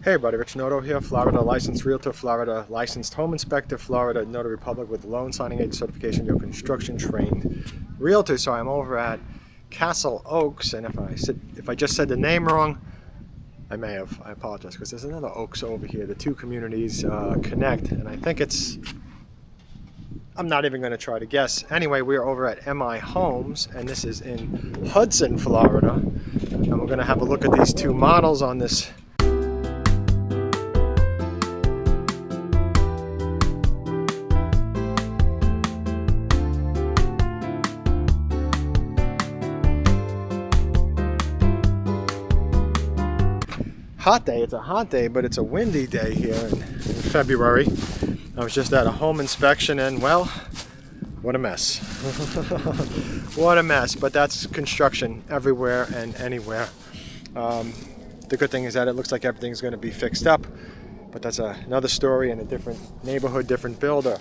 Hey everybody, Rich Noto here, Florida licensed realtor, Florida licensed home inspector, Florida Notary Republic with loan signing agent certification, your construction trained realtor. So I'm over at Castle Oaks, and if I just said the name wrong, I may have. I apologize, because there's another Oaks over here. The two communities connect, and I think I'm not even going to try to guess. Anyway, we're over at MI Homes, and this is in Hudson, Florida, and we're going to have a look at these two models on this hot day. It's a hot day, but it's a windy day here in February. I was just at a home inspection, and well, what a mess. What a mess, but that's construction everywhere and anywhere. The good thing is that it looks like everything's going to be fixed up, but that's another story in a different neighborhood, different builder.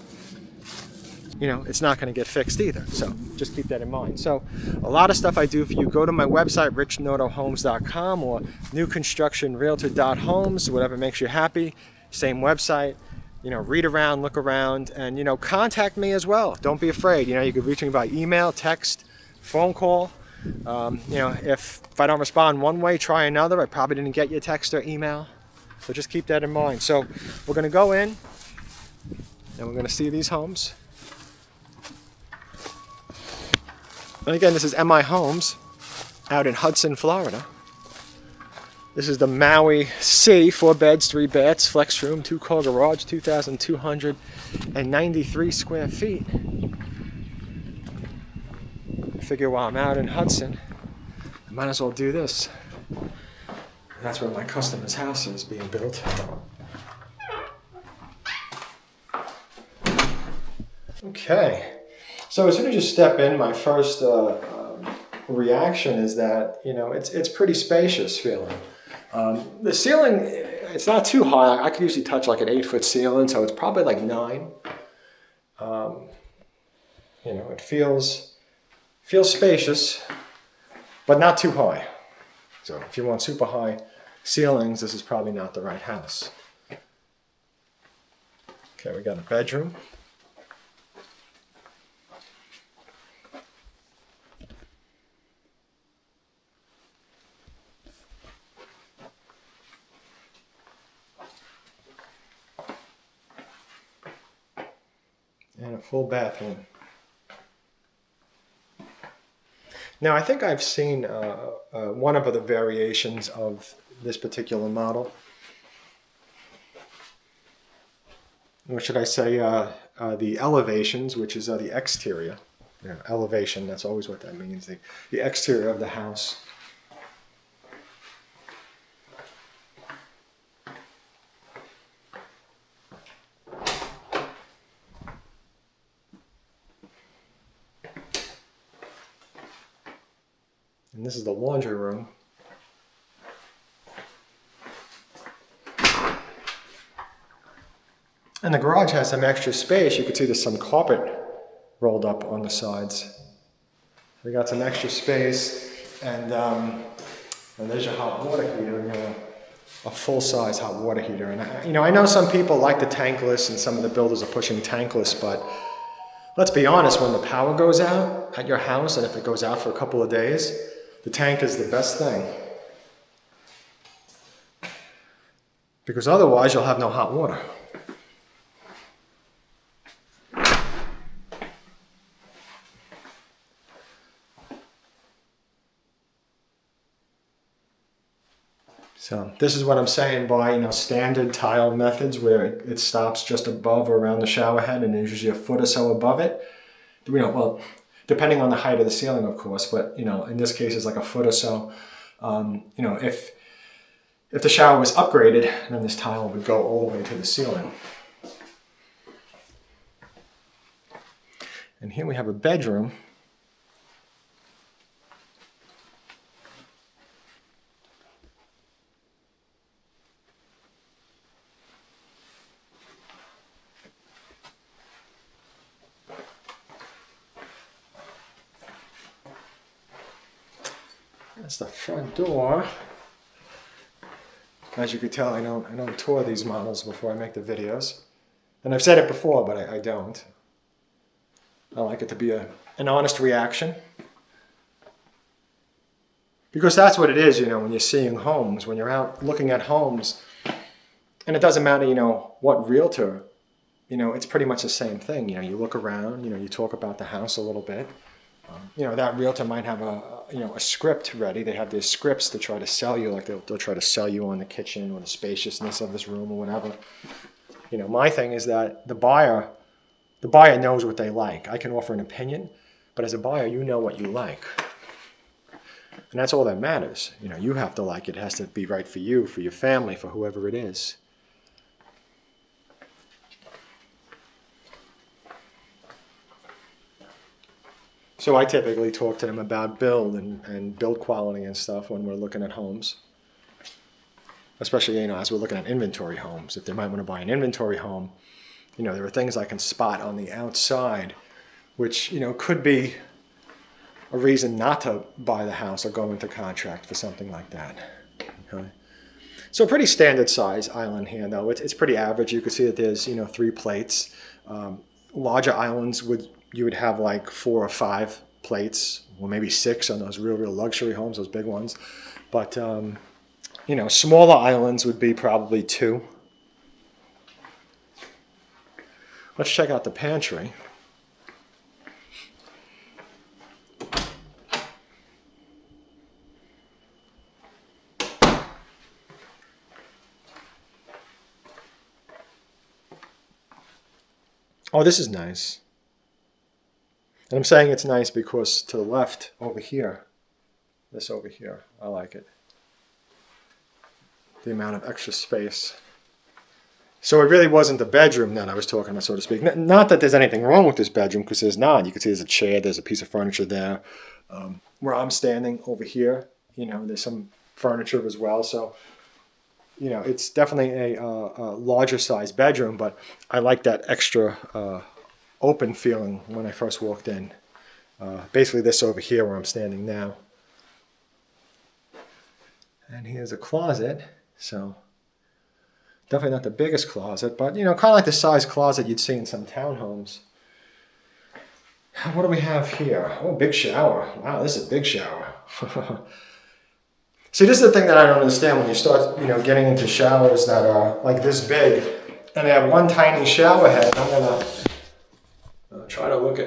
You know, it's not going to get fixed either. So just keep that in mind. So a lot of stuff I do for you. Go to my website, richnotohomes.com, or newconstructionrealtor.homes, whatever makes you happy. Same website. You know, read around, look around, and, you know, contact me as well. Don't be afraid. You know, you can reach me by email, text, phone call. You know, if I don't respond one way, try another. I probably didn't get your text or email. So just keep that in mind. So we're going to go in, and we're going to see these homes. And again, this is MI Homes out in Hudson, Florida. This is the Maui C, 4 beds, 3 baths, flex room, 2-car garage, 2,293 square feet. I figure while I'm out in Hudson, I might as well do this. That's where my customer's house is being built. Okay. So as soon as you step in, my first reaction is that, you know, it's pretty spacious feeling. The ceiling, it's not too high. I could usually touch like an 8-foot ceiling, so it's probably like 9. You know, it feels spacious, but not too high. So if you want super high ceilings, this is probably not the right house. Okay, we got a bedroom. And a full bathroom. Now, I think I've seen one of the variations of this particular model. Or should I say the elevations, which is the exterior. Yeah, elevation, that's always what that means, the exterior of the house. And this is the laundry room. And the garage has some extra space. You can see there's some carpet rolled up on the sides. We got some extra space, and there's your hot water heater. You know, a full-size hot water heater. And I know some people like the tankless, and some of the builders are pushing tankless, but let's be honest, when the power goes out at your house, and if it goes out for a couple of days, the tank is the best thing. Because otherwise you'll have no hot water. So this is what I'm saying by, you know, standard tile methods, where it stops just above or around the shower head, and there's usually a foot or so above it. You know, well, depending on the height of the ceiling, of course, but, you know, in this case it's like a foot or so. You know, if the shower was upgraded, then this tile would go all the way to the ceiling. And here we have a bedroom. That's the front door. As you can tell, I don't tour these models before I make the videos. And I've said it before, but I don't. I like it to be an honest reaction. Because that's what it is, when you're seeing homes, when you're out looking at homes. And it doesn't matter, what realtor, it's pretty much the same thing. You look around, you talk about the house a little bit. That realtor might have a script ready. They have their scripts to try to sell you, like they'll try to sell you on the kitchen or the spaciousness of this room or whatever. My thing is that the buyer knows what they like. I can offer an opinion, but as a buyer, you know what you like. And that's all that matters. You have to like it. It has to be right for you, for your family, for whoever it is. So I typically talk to them about build and build quality and stuff when we're looking at homes. Especially, as we're looking at inventory homes. If they might want to buy an inventory home, there are things I can spot on the outside, which, could be a reason not to buy the house or go into contract for something like that. Okay. So pretty standard size island here, though. It's pretty average. You can see that there's, 3 plates. Larger islands you would have like 4 or 5 plates, or maybe 6 on those real luxury homes, those big ones. But, smaller islands would be probably 2. Let's check out the pantry. Oh, this is nice. And I'm saying it's nice because to the left over here, this over here, I like it. The amount of extra space. So it really wasn't the bedroom that I was talking about, so to speak. Not that there's anything wrong with this bedroom, because there's not. You can see there's a chair, there's a piece of furniture there. Where I'm standing over here, there's some furniture as well. So, it's definitely a larger size bedroom, but I like that extra open feeling when I first walked in. Basically this over here where I'm standing now. And here's a closet, so definitely not the biggest closet, but kind of like the size closet you'd see in some townhomes. What do we have here? Oh, big shower. Wow, this is a big shower. See, this is the thing that I don't understand when you start, getting into showers that are like this big, and they have one tiny shower head. I'm gonna try to look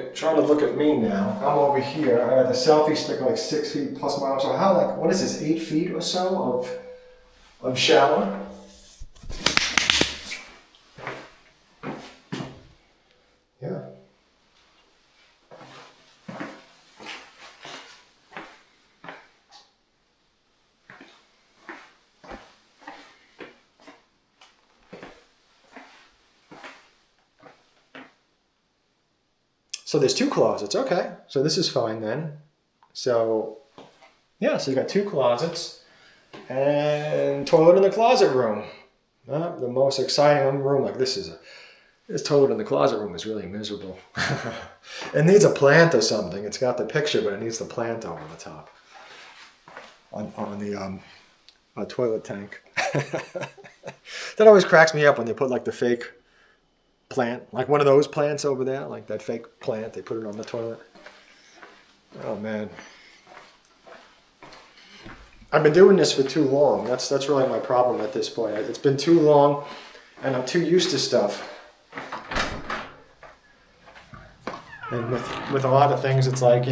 at me now. I'm over here. I got the selfie stick like 6 feet plus my arm. So what is this, 8 feet or so of shower? Yeah. So there's 2 closets. Okay. So this is fine then. So, yeah, so you got 2 closets and toilet in the closet room. The most exciting room. Like this toilet in the closet room is really miserable. It needs a plant or something. It's got the picture, but it needs the plant over the top on the toilet tank. That always cracks me up when they put like the fake plant, like one of those plants over there, like that fake plant, they put it on the toilet. Oh man. I've been doing this for too long. That's really my problem at this point. It's been too long and I'm too used to stuff. And with a lot of things, it's like,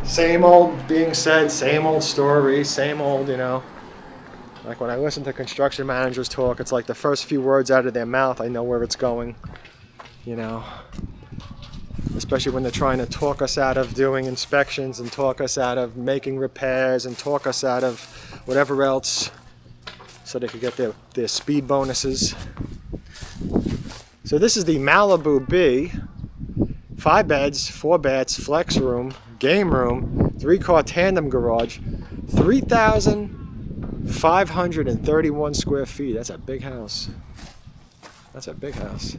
same old being said, same old story, same old, Like when I listen to construction managers talk, it's like the first few words out of their mouth, I know where it's going, Especially when they're trying to talk us out of doing inspections and talk us out of making repairs and talk us out of whatever else so they could get their speed bonuses. So this is the Malibu B, 5 beds, 4 baths, flex room, game room, 3-car tandem garage, 3,531 square feet. That's a big house. That's a big house.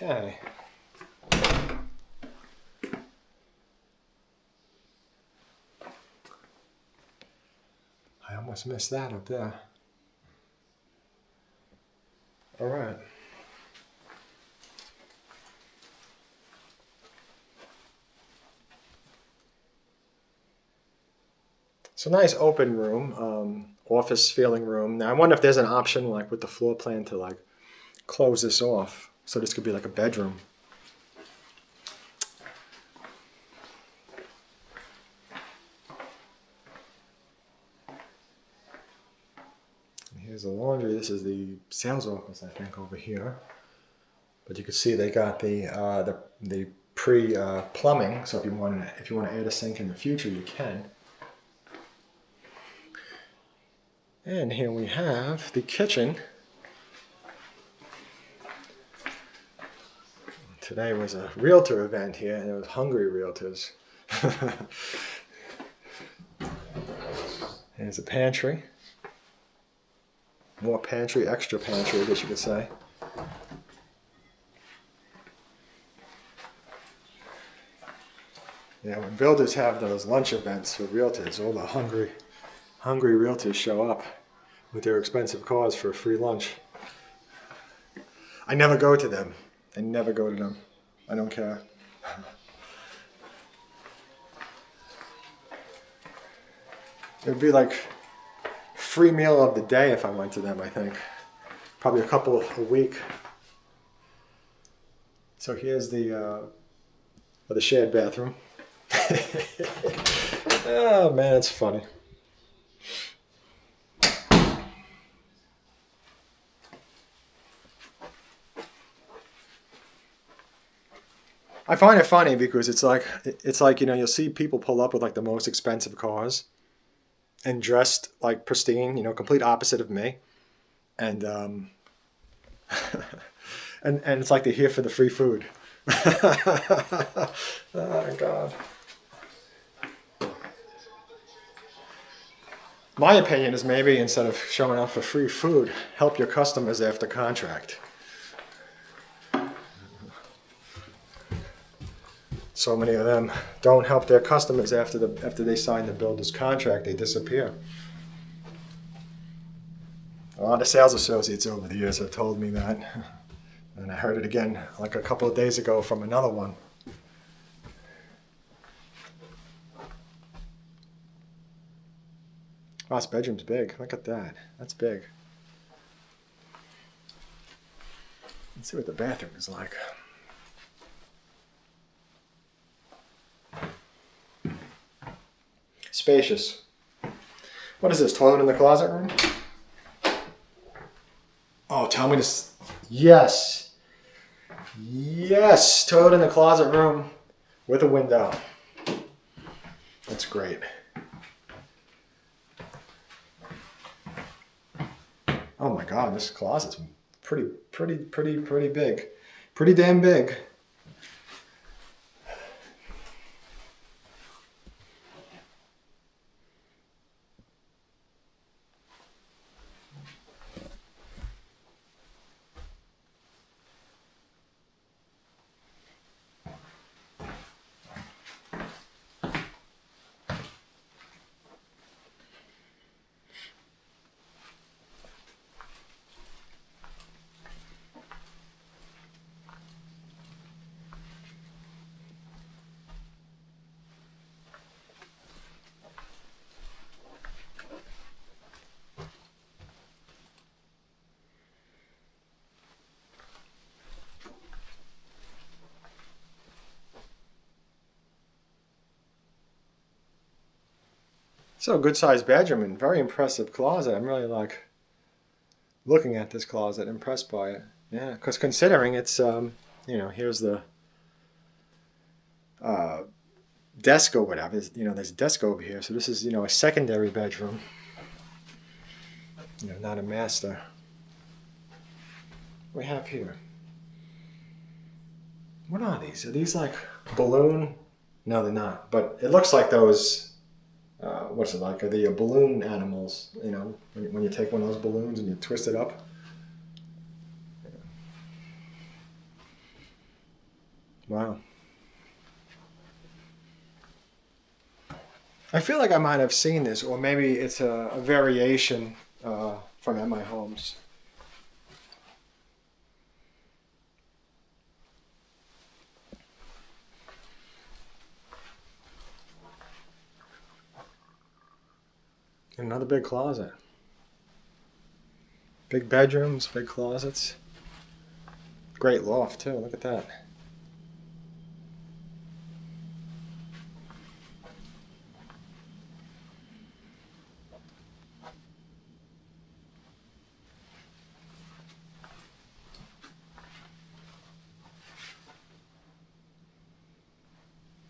Okay. I almost missed that up there. All right. It's a nice open room, office feeling room. Now I wonder if there's an option like with the floor plan to like close this off. So this could be like a bedroom. Here's the laundry. This is the sales office, I think, over here. But you can see they got the pre plumbing. So if you want to add a sink in the future, you can. And here we have the kitchen. Today was a realtor event here, and it was hungry realtors. Here's a pantry. More pantry, extra pantry, I guess you could say. Yeah, when builders have those lunch events for realtors, all the hungry realtors show up with their expensive cars for a free lunch. I never go to them. I never go to them. I don't care. It would be like free meal of the day if I went to them, I think. Probably a couple a week. So here's the shared bathroom. Oh man, it's funny. I find it funny because it's like you'll see people pull up with like the most expensive cars and dressed like pristine, complete opposite of me, and and it's like they're here for the free food. Oh God. My opinion is maybe instead of showing up for free food, help your customers after contract. So many of them don't help their customers after they sign the builder's contract. They disappear. A lot of sales associates over the years have told me that. And I heard it again like a couple of days ago from another one. Oh, this bedroom's big. Look at that. That's big. Let's see what the bathroom is like. Spacious. What is this, toilet in the closet room? Oh, tell me this. Yes. Yes, toilet in the closet room with a window. That's great. Oh my God, this closet's pretty big. Pretty damn big. So good sized bedroom and very impressive closet. I'm really like looking at this closet, impressed by it. Yeah, because considering it's, here's the desk or whatever. There's a desk over here. So this is, a secondary bedroom. Not a master. What do we have here? What are these? Are these like balloon? No, they're not. But it looks like those. What's it like? Are they balloon animals? When you take one of those balloons and you twist it up. Wow. I feel like I might have seen this, or maybe it's a variation from At My Homes. Another big closet. Big bedrooms, big closets. Great loft too, look at that.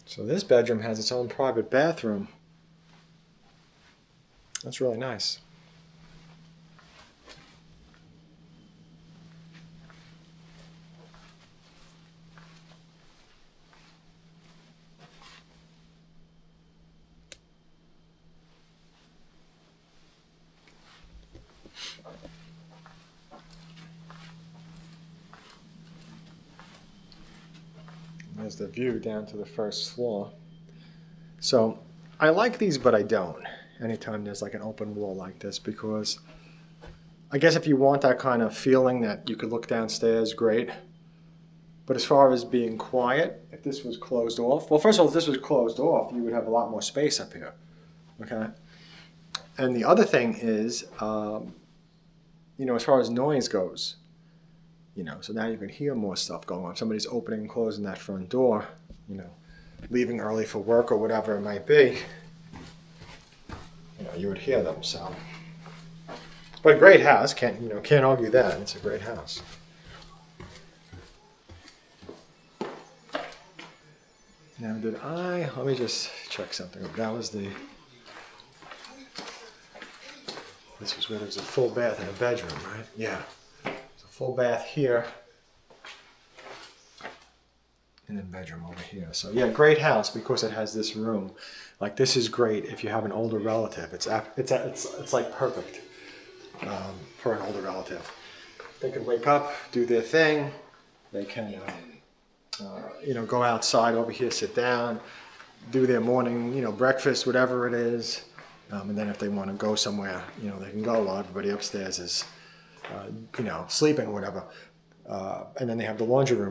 So this bedroom has its own private bathroom. That's really nice. There's the view down to the first floor. So I like these, but I don't. Anytime there's like an open wall like this, because I guess if you want that kind of feeling that you could look downstairs, great. But as far as being quiet, if this was closed off, well, first of all, if this was closed off, you would have a lot more space up here. Okay. And the other thing is, as far as noise goes, so now you can hear more stuff going on. If somebody's opening and closing that front door, leaving early for work or whatever it might be, you would hear them. So, but a great house, can't argue that. It's a great house. Now, let me just check something. This was where there was a full bath in a bedroom, right? Yeah. There's a full bath here. And then bedroom over here. So yeah, great house because it has this room. Like this is great if you have an older relative. It's like perfect for an older relative. They can wake up, do their thing. They can go outside over here, sit down, do their morning breakfast, whatever it is. And then if they want to go somewhere, they can go while everybody upstairs is sleeping or whatever. And then they have the laundry room